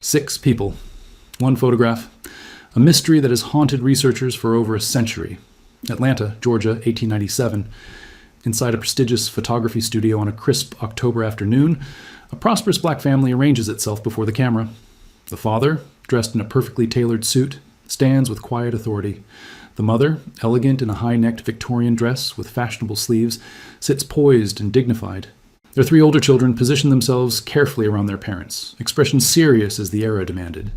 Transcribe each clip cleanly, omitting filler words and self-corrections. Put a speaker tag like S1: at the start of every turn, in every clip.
S1: 6 people, 1 photograph, a mystery that has haunted researchers for over a century. Atlanta, Georgia, 1897. Inside a prestigious photography studio on a crisp October afternoon, a prosperous black family arranges itself before the camera. The father, dressed in a perfectly tailored suit, stands with quiet authority. The mother, elegant in a high-necked Victorian dress with fashionable sleeves, sits poised and dignified. Their 3 older children position themselves carefully around their parents, expressions serious as the era demanded.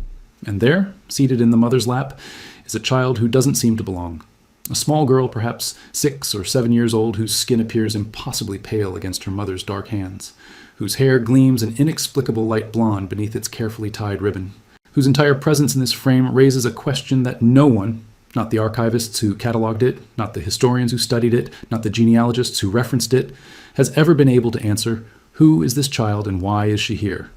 S1: And there, seated in the mother's lap, is a child who doesn't seem to belong. A small girl, perhaps 6 or 7 years old, whose skin appears impossibly pale against her mother's dark hands, whose hair gleams an inexplicable light blonde beneath its carefully tied ribbon, whose entire presence in this frame raises a question that no one, not the archivists who catalogued it, not the historians who studied it, not the genealogists who referenced it, has ever been able to answer. Who is this child and why is she here?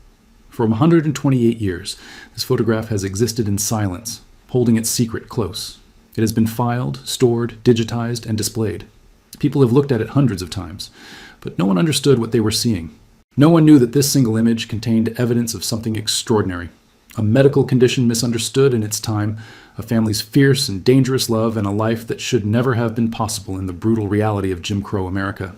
S1: For 128 years, this photograph has existed in silence, holding its secret close. It has been filed, stored, digitized, and displayed. People have looked at it hundreds of times, but no one understood what they were seeing. No one knew that this single image contained evidence of something extraordinary. A medical condition misunderstood in its time, a family's fierce and dangerous love, and a life that should never have been possible in the brutal reality of Jim Crow America.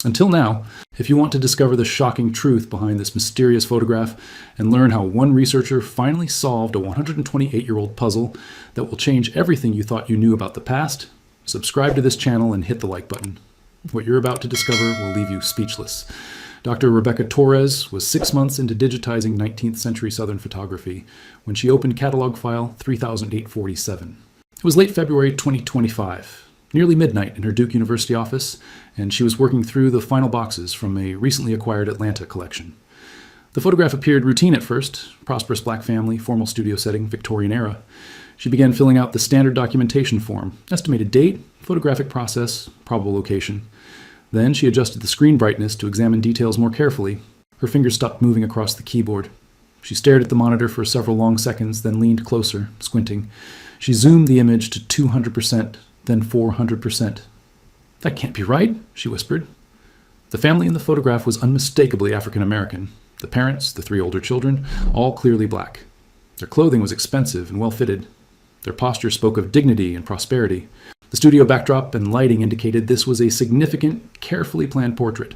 S1: Until now, if you want to discover the shocking truth behind this mysterious photograph and learn how one researcher finally solved a 128-year-old puzzle that will change everything you thought you knew about the past, subscribe to this channel and hit the like button. What you're about to discover will leave you speechless. Dr. Rebecca Torres was 6 months into digitizing 19th century Southern photography when she opened catalog file 3847. It was late February 2025. Nearly midnight in her Duke University office, and she was working through the final boxes from a recently acquired Atlanta collection. The photograph appeared routine at first, prosperous black family, formal studio setting, Victorian era. She began filling out the standard documentation form, estimated date, photographic process, probable location. Then she adjusted the screen brightness to examine details more carefully. Her fingers stopped moving across the keyboard. She stared at the monitor for several long seconds, then leaned closer, squinting. She zoomed the image to 200%. Then 400%. That can't be right, she whispered. The family in the photograph was unmistakably African American. The parents, the 3 older children, all clearly black. Their clothing was expensive and well-fitted. Their posture spoke of dignity and prosperity. The studio backdrop and lighting indicated this was a significant, carefully planned portrait.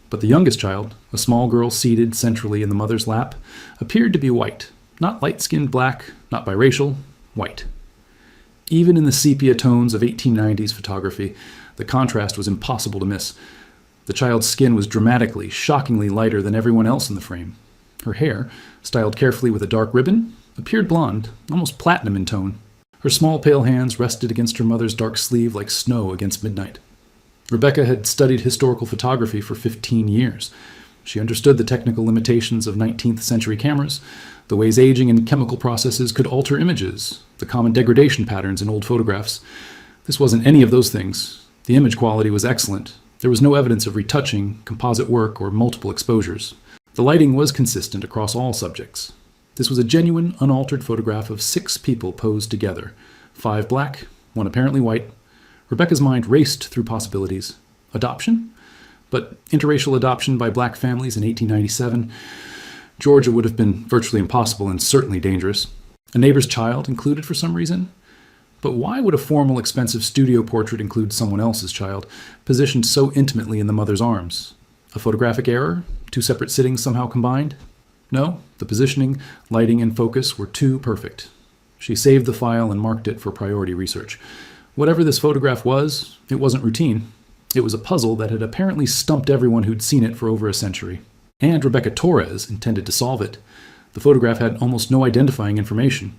S1: But the youngest child, a small girl seated centrally in the mother's lap, appeared to be white. Not light-skinned black, not biracial, white. Even in the sepia tones of 1890s photography, the contrast was impossible to miss. The child's skin was dramatically, shockingly lighter than everyone else in the frame. Her hair, styled carefully with a dark ribbon, appeared blonde, almost platinum in tone. Her small pale hands rested against her mother's dark sleeve like snow against midnight. Rebecca had studied historical photography for 15 years. She understood the technical limitations of 19th century cameras, the ways aging and chemical processes could alter images, the common degradation patterns in old photographs. This wasn't any of those things. The image quality was excellent. There was no evidence of retouching, composite work, or multiple exposures. The lighting was consistent across all subjects. This was a genuine, unaltered photograph of 6 people posed together, 5 black, 1 apparently white. Rebecca's mind raced through possibilities. Adoption? But interracial adoption by black families in 1897, Georgia would have been virtually impossible and certainly dangerous. A neighbor's child included for some reason? But why would a formal, expensive studio portrait include someone else's child, positioned so intimately in the mother's arms? A photographic error? 2 separate sittings somehow combined? No, the positioning, lighting, and focus were too perfect. She saved the file and marked it for priority research. Whatever this photograph was, it wasn't routine. It was a puzzle that had apparently stumped everyone who'd seen it for over a century. And Rebecca Torres intended to solve it. The photograph had almost no identifying information.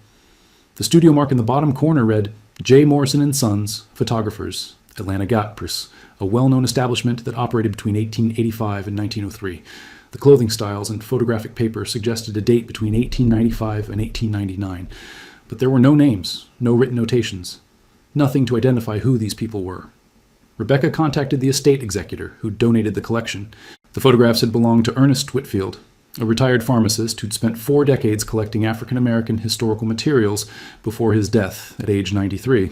S1: The studio mark in the bottom corner read, J. Morrison & Sons, Photographers, Atlanta Gappers, a well-known establishment that operated between 1885 and 1903. The clothing styles and photographic paper suggested a date between 1895 and 1899. But there were no names, no written notations, nothing to identify who these people were. Rebecca contacted the estate executor who donated the collection. The photographs had belonged to Ernest Whitfield, a retired pharmacist who'd spent 4 decades collecting African-American historical materials before his death at age 93.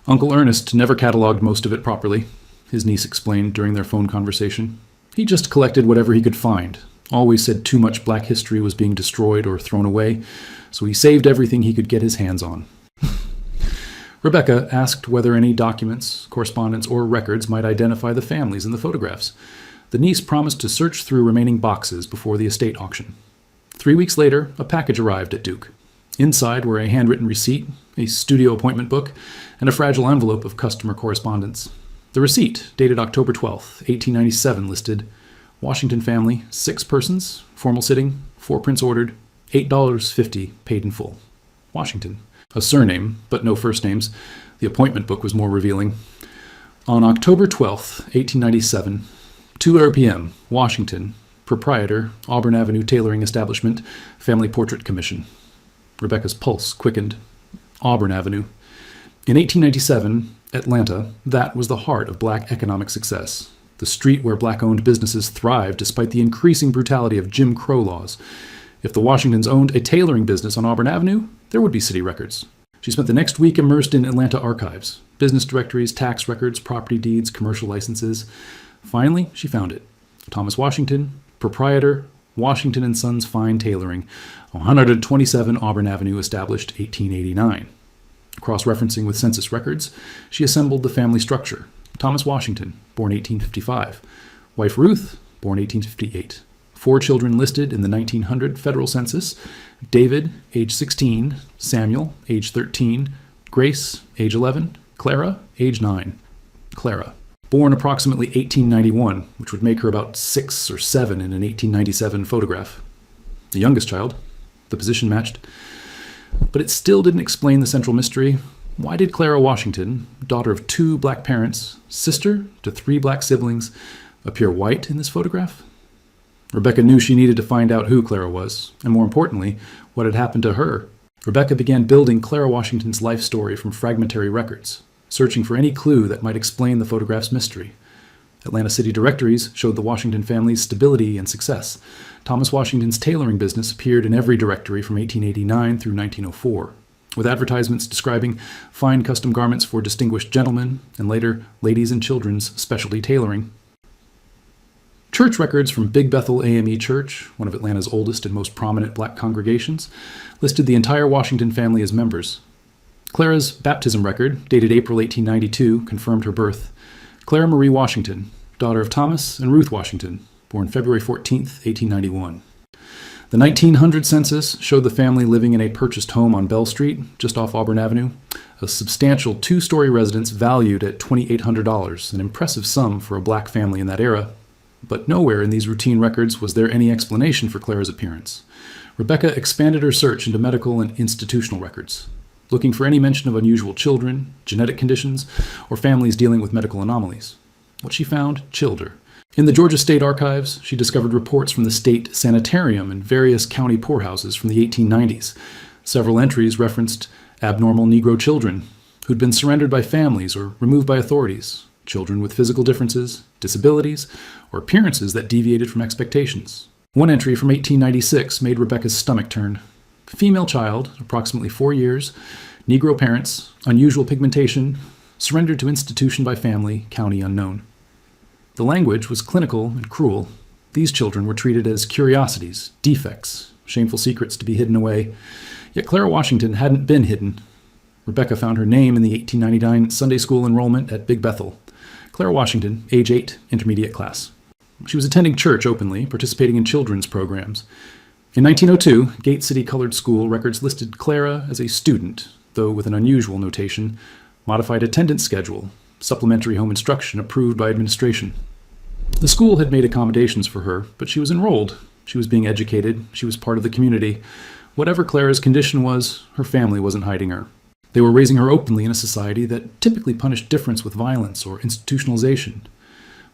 S1: Uncle Ernest never cataloged most of it properly, his niece explained during their phone conversation. He just collected whatever he could find, always said too much black history was being destroyed or thrown away, so he saved everything he could get his hands on. Rebecca asked whether any documents, correspondence, or records might identify the families in the photographs. The niece promised to search through remaining boxes before the estate auction. 3 weeks later, a package arrived at Duke. Inside were a handwritten receipt, a studio appointment book, and a fragile envelope of customer correspondence. The receipt, dated October 12, 1897, listed Washington family, 6 persons, formal sitting, 4 prints ordered, $8.50 paid in full. Washington. A surname, but no first names. The appointment book was more revealing. On October 12, 1897, 2 p.m., Washington, proprietor, Auburn Avenue Tailoring Establishment, Family Portrait Commission. Rebecca's pulse quickened. Auburn Avenue. In 1897, Atlanta, that was the heart of black economic success. The street where black-owned businesses thrived despite the increasing brutality of Jim Crow laws. If the Washingtons owned a tailoring business on Auburn Avenue, there would be city records. She spent the next week immersed in Atlanta archives, business directories, tax records, property deeds, commercial licenses. Finally, she found it. Thomas Washington, proprietor, Washington & Sons Fine Tailoring, 127 Auburn Avenue, established 1889. Cross-referencing with census records, she assembled the family structure. Thomas Washington, born 1855. Wife Ruth, born 1858. 4 children listed in the 1900 federal census: David, age 16, Samuel, age 13, Grace, age 11, Clara, age 9. Clara, born approximately 1891, which would make her about 6 or 7 in an 1897 photograph. The youngest child. The position matched. But it still didn't explain the central mystery. Why did Clara Washington, daughter of 2 black parents, sister to 3 black siblings, appear white in this photograph? Rebecca knew she needed to find out who Clara was, and more importantly, what had happened to her. Rebecca began building Clara Washington's life story from fragmentary records, searching for any clue that might explain the photograph's mystery. Atlanta city directories showed the Washington family's stability and success. Thomas Washington's tailoring business appeared in every directory from 1889 through 1904, with advertisements describing fine custom garments for distinguished gentlemen, and later, ladies and children's specialty tailoring. Church records from Big Bethel AME Church, one of Atlanta's oldest and most prominent black congregations, listed the entire Washington family as members. Clara's baptism record, dated April 1892, confirmed her birth. Clara Marie Washington, daughter of Thomas and Ruth Washington, born February 14, 1891. The 1900 census showed the family living in a purchased home on Bell Street, just off Auburn Avenue, a substantial 2-story residence valued at $2,800, an impressive sum for a black family in that era. But nowhere in these routine records was there any explanation for Clara's appearance. Rebecca expanded her search into medical and institutional records, looking for any mention of unusual children, genetic conditions, or families dealing with medical anomalies. What she found chilled her. In the Georgia State Archives, she discovered reports from the state sanitarium and various county poorhouses from the 1890s. Several entries referenced abnormal Negro children who'd been surrendered by families or removed by authorities, children with physical differences, disabilities, or appearances that deviated from expectations. One entry from 1896 made Rebecca's stomach turn. Female child, approximately 4 years, Negro parents, unusual pigmentation, surrendered to institution by family, county unknown. The language was clinical and cruel. These children were treated as curiosities, defects, shameful secrets to be hidden away. Yet Clara Washington hadn't been hidden. Rebecca found her name in the 1899 Sunday school enrollment at Big Bethel. Clara Washington, age 8, intermediate class. She was attending church openly, participating in children's programs. In 1902, Gate City Colored School records listed Clara as a student, though with an unusual notation: modified attendance schedule, supplementary home instruction approved by administration. The school had made accommodations for her, but she was enrolled. She was being educated. She was part of the community. Whatever Clara's condition was, her family wasn't hiding her. They were raising her openly in a society that typically punished difference with violence or institutionalization.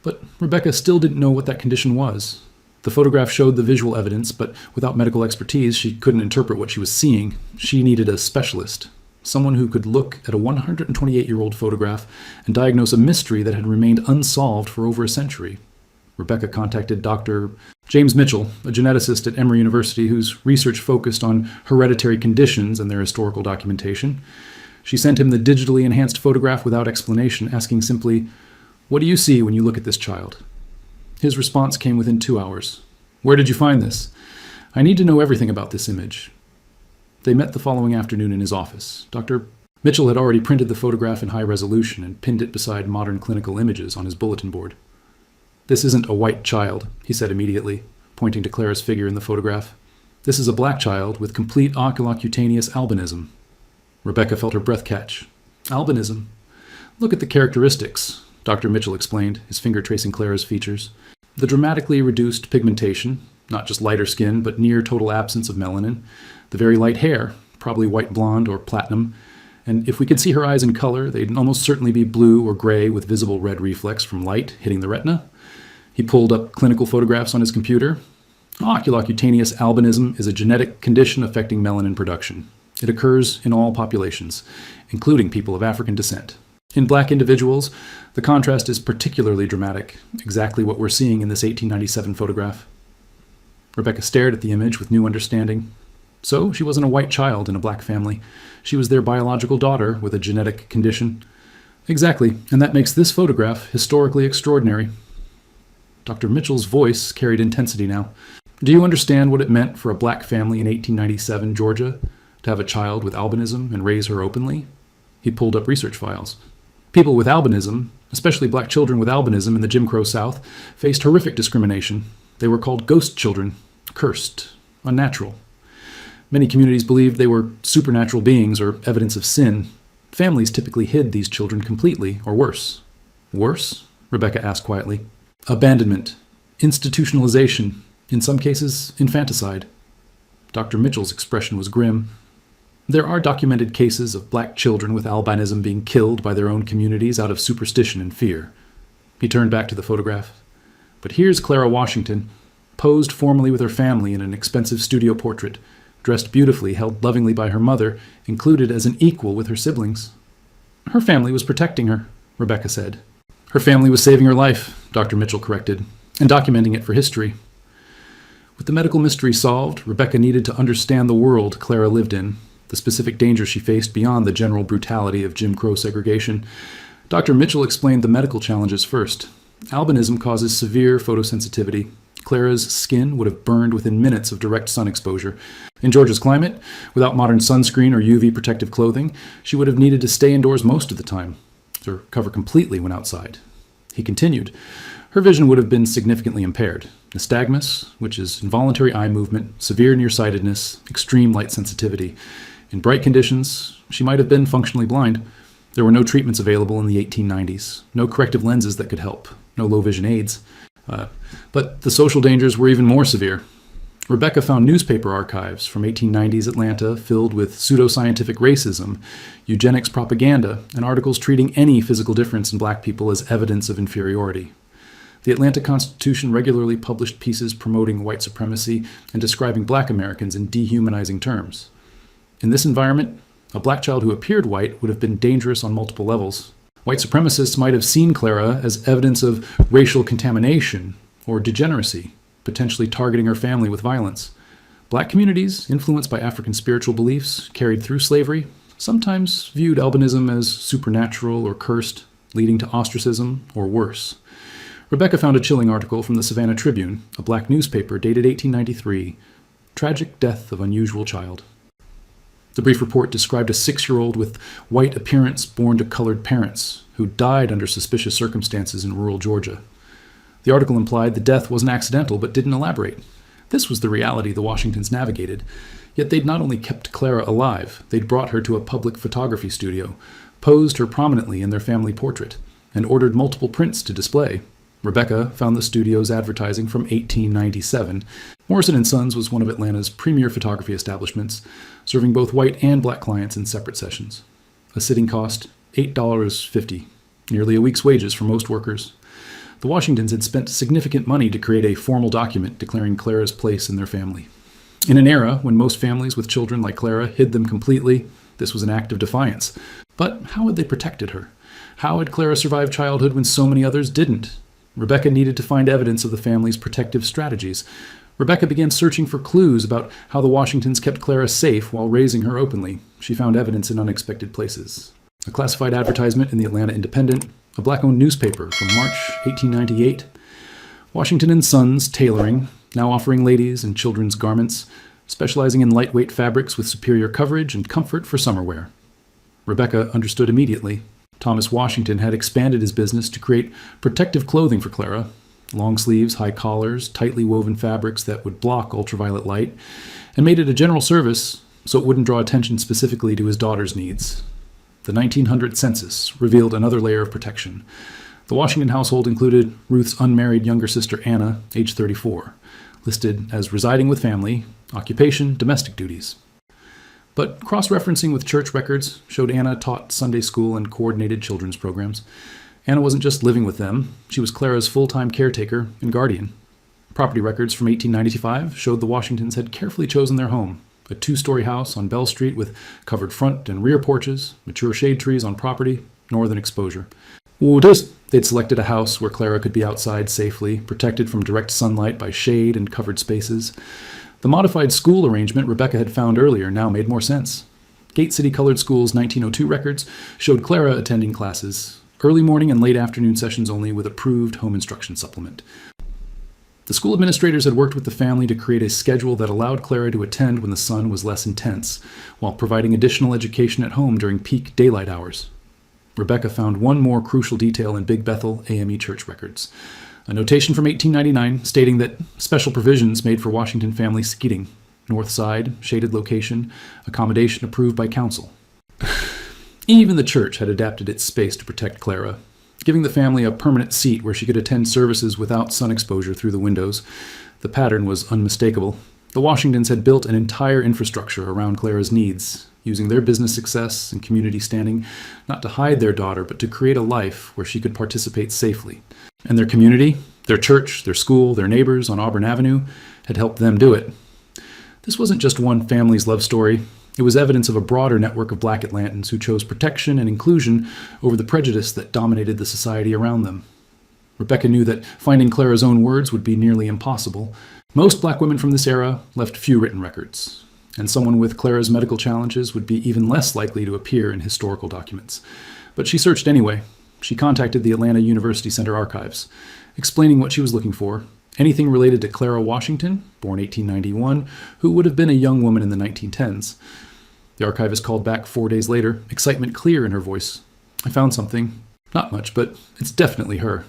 S1: But Rebecca still didn't know what that condition was. The photograph showed the visual evidence, but without medical expertise, she couldn't interpret what she was seeing. She needed a specialist, someone who could look at a 128-year-old photograph and diagnose a mystery that had remained unsolved for over a century. Rebecca contacted Dr. James Mitchell, a geneticist at Emory University whose research focused on hereditary conditions and their historical documentation. She sent him the digitally enhanced photograph without explanation, asking simply, "What do you see when you look at this child?" His response came within 2 hours. Where did you find this? I need to know everything about this image. They met the following afternoon in his office. Dr. Mitchell had already printed the photograph in high resolution and pinned it beside modern clinical images on his bulletin board. This isn't a white child, he said immediately, pointing to Clara's figure in the photograph. This is a black child with complete oculocutaneous albinism. Rebecca felt her breath catch. Albinism? Look at the characteristics, Dr. Mitchell explained, his finger tracing Clara's features. The dramatically reduced pigmentation, not just lighter skin, but near total absence of melanin. The very light hair, probably white blonde or platinum. And if we could see her eyes in color, they'd almost certainly be blue or gray with visible red reflex from light hitting the retina. He pulled up clinical photographs on his computer. Oculocutaneous albinism is a genetic condition affecting melanin production. It occurs in all populations, including people of African descent. In black individuals, the contrast is particularly dramatic, exactly what we're seeing in this 1897 photograph. Rebecca stared at the image with new understanding. So, she wasn't a white child in a black family. She was their biological daughter with a genetic condition. Exactly, and that makes this photograph historically extraordinary. Dr. Mitchell's voice carried intensity now. Do you understand what it meant for a black family in 1897 Georgia to have a child with albinism and raise her openly? He pulled up research files. People with albinism, especially black children with albinism in the Jim Crow South, faced horrific discrimination. They were called ghost children, cursed, unnatural. Many communities believed they were supernatural beings or evidence of sin. Families typically hid these children completely, or worse. Worse? Rebecca asked quietly. Abandonment, institutionalization, in some cases, infanticide. Dr. Mitchell's expression was grim. There are documented cases of black children with albinism being killed by their own communities out of superstition and fear. He turned back to the photograph. But here's Clara Washington, posed formally with her family in an expensive studio portrait, dressed beautifully, held lovingly by her mother, included as an equal with her siblings. Her family was protecting her, Rebecca said. Her family was saving her life, Dr. Mitchell corrected, and documenting it for history. With the medical mystery solved, Rebecca needed to understand the world Clara lived in, the specific dangers she faced beyond the general brutality of Jim Crow segregation. Dr. Mitchell explained the medical challenges first. Albinism causes severe photosensitivity. Clara's skin would have burned within minutes of direct sun exposure. In Georgia's climate, without modern sunscreen or UV protective clothing, she would have needed to stay indoors most of the time, or cover completely when outside. He continued. Her vision would have been significantly impaired. Nystagmus, which is involuntary eye movement, severe nearsightedness, extreme light sensitivity. In bright conditions, she might have been functionally blind. There were no treatments available in the 1890s, no corrective lenses that could help, no low-vision aids. But the social dangers were even more severe. Rebecca found newspaper archives from 1890s Atlanta filled with pseudoscientific racism, eugenics propaganda, and articles treating any physical difference in black people as evidence of inferiority. The Atlanta Constitution regularly published pieces promoting white supremacy and describing black Americans in dehumanizing terms. In this environment, a black child who appeared white would have been dangerous on multiple levels. White supremacists might have seen Clara as evidence of racial contamination or degeneracy, potentially targeting her family with violence. Black communities, influenced by African spiritual beliefs carried through slavery, sometimes viewed albinism as supernatural or cursed, leading to ostracism or worse. Rebecca found a chilling article from the Savannah Tribune, a black newspaper dated 1893, Tragic Death of Unusual Child. The brief report described a 6-year-old with white appearance born to colored parents who died under suspicious circumstances in rural Georgia. The article implied the death wasn't accidental but didn't elaborate. This was the reality the Washingtons navigated. Yet they'd not only kept Clara alive, they'd brought her to a public photography studio, posed her prominently in their family portrait, and ordered multiple prints to display. Rebecca found the studio's advertising from 1897. Morrison & Sons was one of Atlanta's premier photography establishments, serving both white and black clients in separate sessions. A sitting cost, $8.50, nearly a week's wages for most workers. The Washingtons had spent significant money to create a formal document declaring Clara's place in their family. In an era when most families with children like Clara hid them completely, this was an act of defiance. But how had they protected her? How had Clara survived childhood when so many others didn't? Rebecca needed to find evidence of the family's protective strategies. Rebecca began searching for clues about how the Washingtons kept Clara safe while raising her openly. She found evidence in unexpected places. A classified advertisement in the Atlanta Independent, a black-owned newspaper from March 1898. Washington & Sons Tailoring, now offering ladies and children's garments, specializing in lightweight fabrics with superior coverage and comfort for summer wear. Rebecca understood immediately. Thomas Washington had expanded his business to create protective clothing for Clara, long sleeves, high collars, tightly woven fabrics that would block ultraviolet light, and made it a general service so it wouldn't draw attention specifically to his daughter's needs. The 1900 census revealed another layer of protection. The Washington household included Ruth's unmarried younger sister Anna, age 34, listed as residing with family, occupation, domestic duties. But cross-referencing with church records showed Anna taught Sunday school and coordinated children's programs. Anna wasn't just living with them, she was Clara's full-time caretaker and guardian. Property records from 1895 showed the Washingtons had carefully chosen their home, a 2-story house on Bell Street with covered front and rear porches, mature shade trees on property, northern exposure. They'd selected a house where Clara could be outside safely, protected from direct sunlight by shade and covered spaces. The modified school arrangement Rebecca had found earlier now made more sense. Gate City Colored School's 1902 records showed Clara attending classes, early morning and late afternoon sessions only with approved home instruction supplement. The school administrators had worked with the family to create a schedule that allowed Clara to attend when the sun was less intense, while providing additional education at home during peak daylight hours. Rebecca found one more crucial detail in Big Bethel AME church records. A notation from 1899 stating that special provisions made for Washington family seating, north side, shaded location, accommodation approved by council. Even the church had adapted its space to protect Clara, giving the family a permanent seat where she could attend services without sun exposure through the windows. The pattern was unmistakable. The Washingtons had built an entire infrastructure around Clara's needs, using their business success and community standing not to hide their daughter, but to create a life where she could participate safely. And their community, their church, their school, their neighbors on Auburn Avenue had helped them do it. This wasn't just one family's love story. It was evidence of a broader network of Black Atlantans who chose protection and inclusion over the prejudice that dominated the society around them. Rebecca knew that finding Clara's own words would be nearly impossible. Most Black women from this era left few written records, and someone with Clara's medical challenges would be even less likely to appear in historical documents. But she searched anyway. She contacted the Atlanta University Center archives, explaining what she was looking for, anything related to Clara Washington, born 1891, who would have been a young woman in the 1910s. The archivist called back 4 days later, excitement clear in her voice. I found something. Not much, but it's definitely her.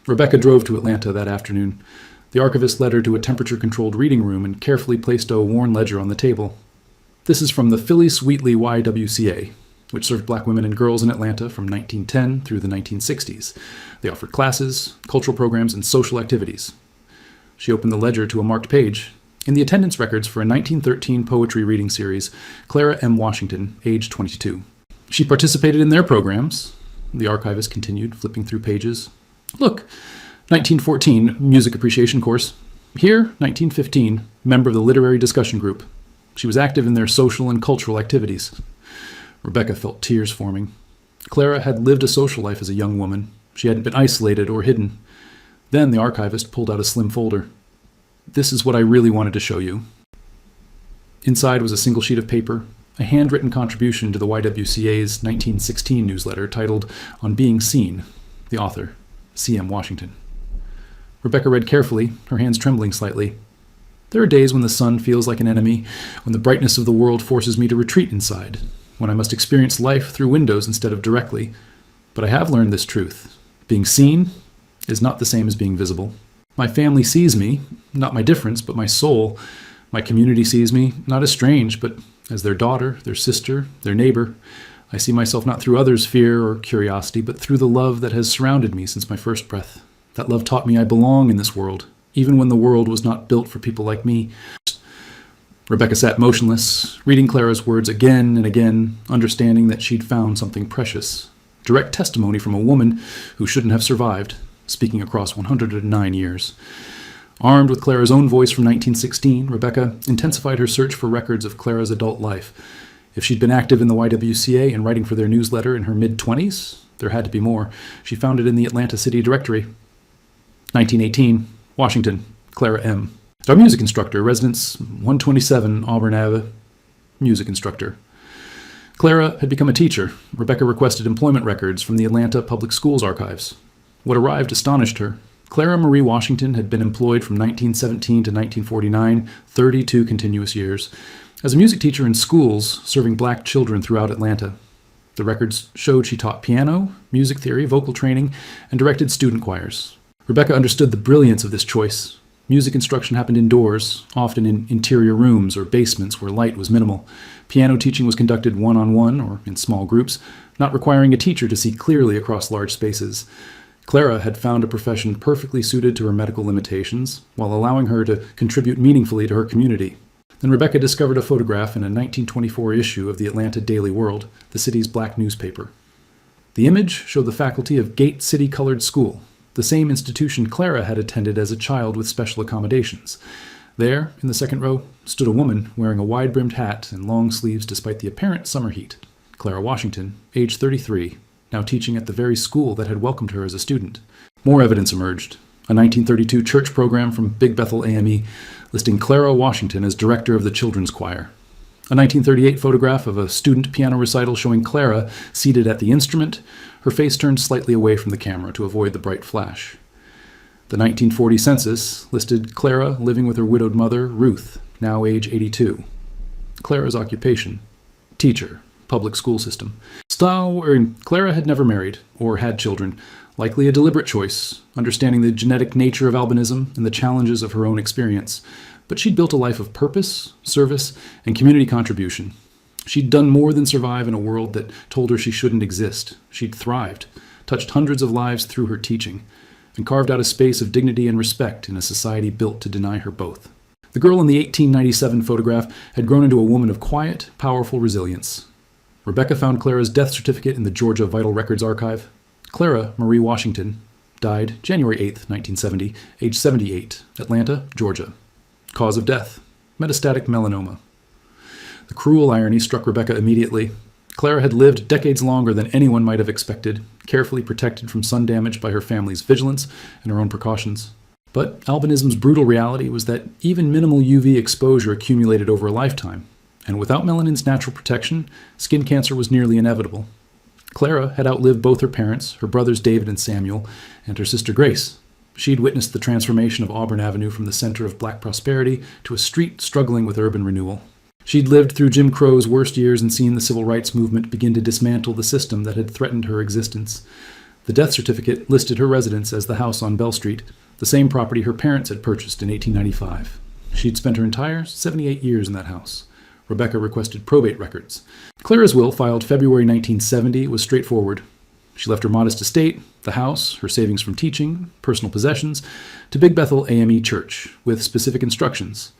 S1: Rebecca drove to Atlanta that afternoon. The archivist led her to a temperature-controlled reading room and carefully placed a worn ledger on the table. This is from the Phyllis Wheatley YWCA, which served Black women and girls in Atlanta from 1910 through the 1960s. They offered classes, cultural programs, and social activities. She opened the ledger to a marked page. In the attendance records for a 1913 poetry reading series, Clara M. Washington, age 22. She participated in their programs. The archivist continued, flipping through pages. Look, 1914, music appreciation course. Here, 1915, member of the literary discussion group. She was active in their social and cultural activities. Rebecca felt tears forming. Clara had lived a social life as a young woman. She hadn't been isolated or hidden. Then the archivist pulled out a slim folder. This is what I really wanted to show you. Inside was a single sheet of paper, a handwritten contribution to the YWCA's 1916 newsletter titled On Being Seen, the author, C.M. Washington. Rebecca read carefully, her hands trembling slightly. There are days when the sun feels like an enemy, when the brightness of the world forces me to retreat inside, when I must experience life through windows instead of directly. But I have learned this truth. Being seen is not the same as being visible. My family sees me, not my difference, but my soul. My community sees me, not as strange, but as their daughter, their sister, their neighbor. I see myself not through others' fear or curiosity, but through the love that has surrounded me since my first breath. That love taught me I belong in this world, even when the world was not built for people like me. Rebecca sat motionless, reading Clara's words again and again, understanding that she'd found something precious. Direct testimony from a woman who shouldn't have survived, speaking across 109 years. Armed with Clara's own voice from 1916, Rebecca intensified her search for records of Clara's adult life. If she'd been active in the YWCA and writing for their newsletter in her mid-20s, there had to be more. She found it in the Atlanta City Directory. 1918, Washington, Clara M. Our music instructor, residence 127 Auburn Ave, music instructor. Clara had become a teacher. Rebecca requested employment records from the Atlanta Public Schools archives. What arrived astonished her. Clara Marie Washington had been employed from 1917 to 1949, 32 continuous years, as a music teacher in schools serving black children throughout Atlanta. The records showed she taught piano, music theory, vocal training, and directed student choirs. Rebecca understood the brilliance of this choice. Music instruction happened indoors, often in interior rooms or basements where light was minimal. Piano teaching was conducted one-on-one or in small groups, not requiring a teacher to see clearly across large spaces. Clara had found a profession perfectly suited to her medical limitations, while allowing her to contribute meaningfully to her community. Then Rebecca discovered a photograph in a 1924 issue of the Atlanta Daily World, the city's black newspaper. The image showed the faculty of Gate City Colored School, the same institution Clara had attended as a child with special accommodations. There, in the second row, stood a woman wearing a wide-brimmed hat and long sleeves despite the apparent summer heat. Clara Washington, age 33, now teaching at the very school that had welcomed her as a student. More evidence emerged. A 1932 church program from Big Bethel AME listing Clara Washington as director of the children's choir. A 1938 photograph of a student piano recital showing Clara seated at the instrument, her face turned slightly away from the camera to avoid the bright flash. The 1940 census listed Clara living with her widowed mother, Ruth, now age 82. Clara's occupation, teacher, public school system. Style wherein Clara had never married or had children, likely a deliberate choice, understanding the genetic nature of albinism and the challenges of her own experience. But she'd built a life of purpose, service, and community contribution. She'd done more than survive in a world that told her she shouldn't exist. She'd thrived, touched hundreds of lives through her teaching, and carved out a space of dignity and respect in a society built to deny her both. The girl in the 1897 photograph had grown into a woman of quiet, powerful resilience. Rebecca found Clara's death certificate in the Georgia Vital Records Archive. Clara Marie Washington died January 8, 1970, age 78, Atlanta, Georgia. Cause of death, metastatic melanoma. The cruel irony struck Rebecca immediately. Clara had lived decades longer than anyone might have expected, carefully protected from sun damage by her family's vigilance and her own precautions. But albinism's brutal reality was that even minimal UV exposure accumulated over a lifetime, and without melanin's natural protection, skin cancer was nearly inevitable. Clara had outlived both her parents, her brothers David and Samuel, and her sister Grace. She'd witnessed the transformation of Auburn Avenue from the center of black prosperity to a street struggling with urban renewal. She'd lived through Jim Crow's worst years and seen the civil rights movement begin to dismantle the system that had threatened her existence. The death certificate listed her residence as the house on Bell Street, the same property her parents had purchased in 1895. She'd spent her entire 78 years in that house. Rebecca requested probate records. Clara's will, filed February 1970, was straightforward. She left her modest estate, the house, her savings from teaching, personal possessions, to Big Bethel AME Church, with specific instructions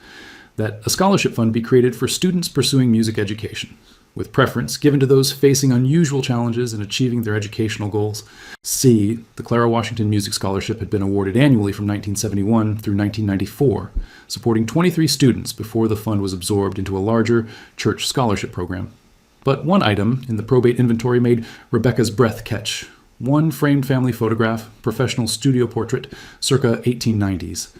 S1: that a scholarship fund be created for students pursuing music education, with preference given to those facing unusual challenges in achieving their educational goals. C, the Clara Washington Music Scholarship had been awarded annually from 1971 through 1994, supporting 23 students before the fund was absorbed into a larger church scholarship program. But one item in the probate inventory made Rebecca's breath catch. One framed family photograph, professional studio portrait, circa 1890s.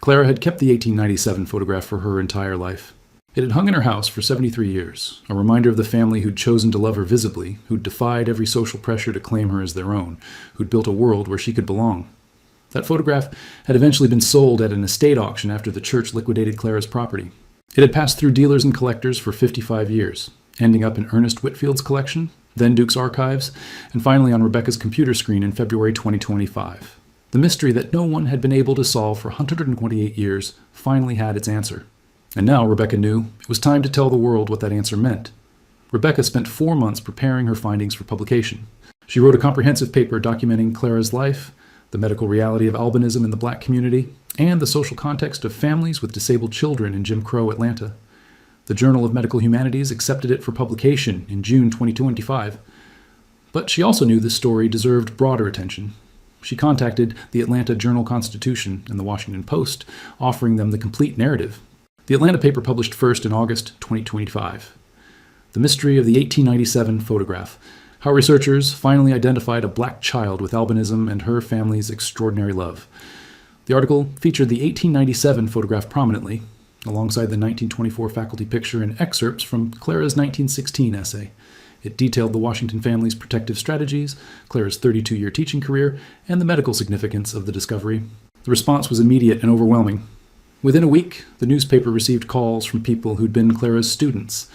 S1: Clara had kept the 1897 photograph for her entire life. It had hung in her house for 73 years, a reminder of the family who'd chosen to love her visibly, who'd defied every social pressure to claim her as their own, who'd built a world where she could belong. That photograph had eventually been sold at an estate auction after the church liquidated Clara's property. It had passed through dealers and collectors for 55 years, ending up in Ernest Whitfield's collection, then Duke's archives, and finally on Rebecca's computer screen in February 2025. The mystery that no one had been able to solve for 128 years finally had its answer. And now Rebecca knew it was time to tell the world what that answer meant. Rebecca spent 4 months preparing her findings for publication. She wrote a comprehensive paper documenting Clara's life, the medical reality of albinism in the black community, and the social context of families with disabled children in Jim Crow Atlanta. The Journal of Medical Humanities accepted it for publication in June 2025. But she also knew this story deserved broader attention. She contacted the Atlanta Journal-Constitution and the Washington Post, offering them the complete narrative. The Atlanta paper published first in August 2025. The mystery of the 1897 photograph, how researchers finally identified a black child with albinism and her family's extraordinary love. The article featured the 1897 photograph prominently, alongside the 1924 faculty picture and excerpts from Clara's 1916 essay. It detailed the Washington family's protective strategies, Clara's 32-year teaching career, and the medical significance of the discovery. The response was immediate and overwhelming. Within a week, the newspaper received calls from people who'd been Clara's students.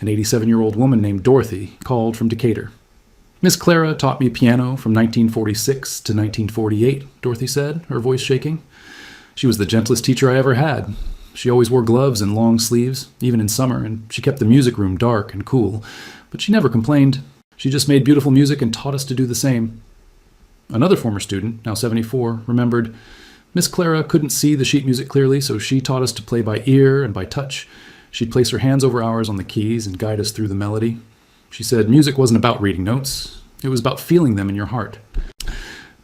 S1: An 87-year-old woman named Dorothy called from Decatur. Miss Clara taught me piano from 1946 to 1948, Dorothy said, her voice shaking. She was the gentlest teacher I ever had. She always wore gloves and long sleeves, even in summer, and she kept the music room dark and cool. But she never complained. She just made beautiful music and taught us to do the same. Another former student, now 74, remembered, Miss Clara couldn't see the sheet music clearly, so she taught us to play by ear and by touch. She'd place her hands over ours on the keys and guide us through the melody. She said music wasn't about reading notes. It was about feeling them in your heart.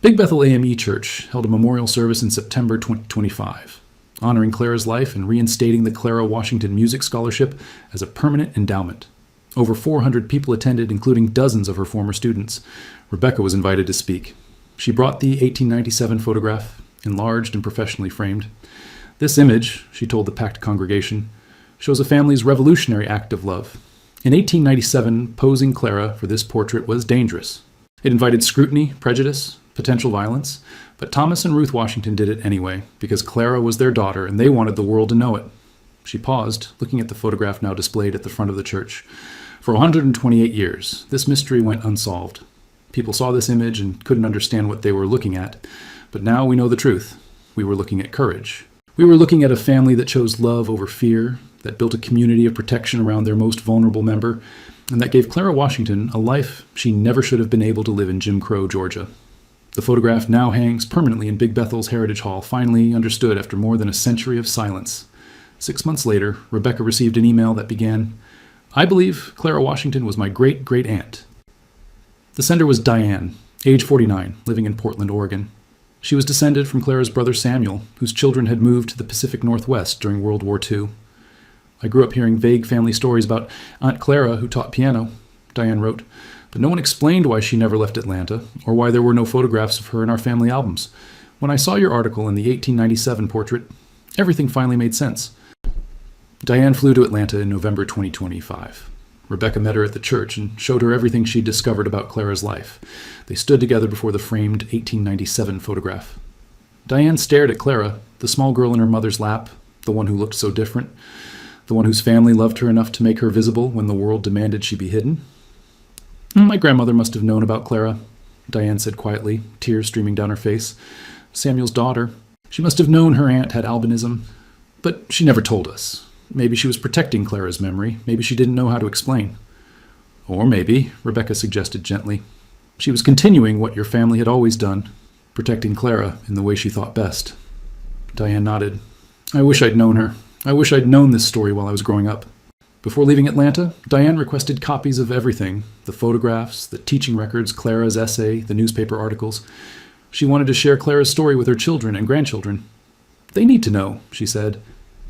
S1: Big Bethel AME Church held a memorial service in September 2025, honoring Clara's life and reinstating the Clara Washington Music Scholarship as a permanent endowment. Over 400 people attended, including dozens of her former students. Rebecca was invited to speak. She brought the 1897 photograph, enlarged and professionally framed. This image, she told the packed congregation, shows a family's revolutionary act of love. In 1897, posing Clara for this portrait was dangerous. It invited scrutiny, prejudice, potential violence, but Thomas and Ruth Washington did it anyway, because Clara was their daughter and they wanted the world to know it. She paused, looking at the photograph now displayed at the front of the church. For 128 years, this mystery went unsolved. People saw this image and couldn't understand what they were looking at, but now we know the truth. We were looking at courage. We were looking at a family that chose love over fear, that built a community of protection around their most vulnerable member, and that gave Clara Washington a life she never should have been able to live in Jim Crow, Georgia. The photograph now hangs permanently in Big Bethel's Heritage Hall, finally understood after more than a century of silence. 6 months later, Rebecca received an email that began, "I believe Clara Washington was my great-great-aunt." The sender was Diane, age 49, living in Portland, Oregon. She was descended from Clara's brother Samuel, whose children had moved to the Pacific Northwest during World War II. "I grew up hearing vague family stories about Aunt Clara who taught piano," Diane wrote, "but no one explained why she never left Atlanta or why there were no photographs of her in our family albums. When I saw your article in the 1897 portrait, everything finally made sense." Diane flew to Atlanta in November 2025. Rebecca met her at the church and showed her everything she'd discovered about Clara's life. They stood together before the framed 1897 photograph. Diane stared at Clara, the small girl in her mother's lap, the one who looked so different, the one whose family loved her enough to make her visible when the world demanded she be hidden. "My grandmother must have known about Clara," Diane said quietly, tears streaming down her face. "Samuel's daughter. She must have known her aunt had albinism, but she never told us. Maybe she was protecting Clara's memory. Maybe she didn't know how to explain." "Or maybe," Rebecca suggested gently, "she was continuing what your family had always done, protecting Clara in the way she thought best." Diane nodded. "I wish I'd known her. I wish I'd known this story while I was growing up." Before leaving Atlanta, Diane requested copies of everything, the photographs, the teaching records, Clara's essay, the newspaper articles. She wanted to share Clara's story with her children and grandchildren. "They need to know," she said,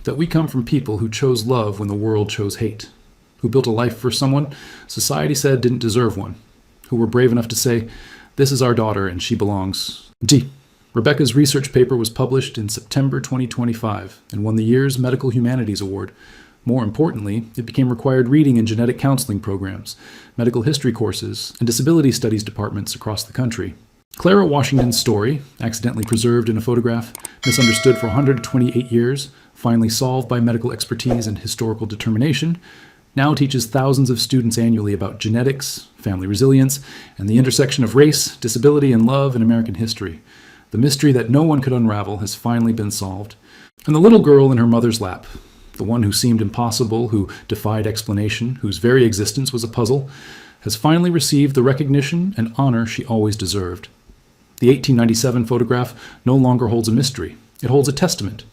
S1: "that we come from people who chose love when the world chose hate, who built a life for someone society said didn't deserve one, who were brave enough to say, 'This is our daughter and she belongs.'" Rebecca's research paper was published in September 2025 and won the year's Medical Humanities Award. More importantly, it became required reading in genetic counseling programs, medical history courses, and disability studies departments across the country. Clara Washington's story, accidentally preserved in a photograph, misunderstood for 128 years, finally solved by medical expertise and historical determination, now teaches thousands of students annually about genetics, family resilience, and the intersection of race, disability, and love in American history. The mystery that no one could unravel has finally been solved. And the little girl in her mother's lap, the one who seemed impossible, who defied explanation, whose very existence was a puzzle, has finally received the recognition and honor she always deserved. The 1897 photograph no longer holds a mystery. It holds a testament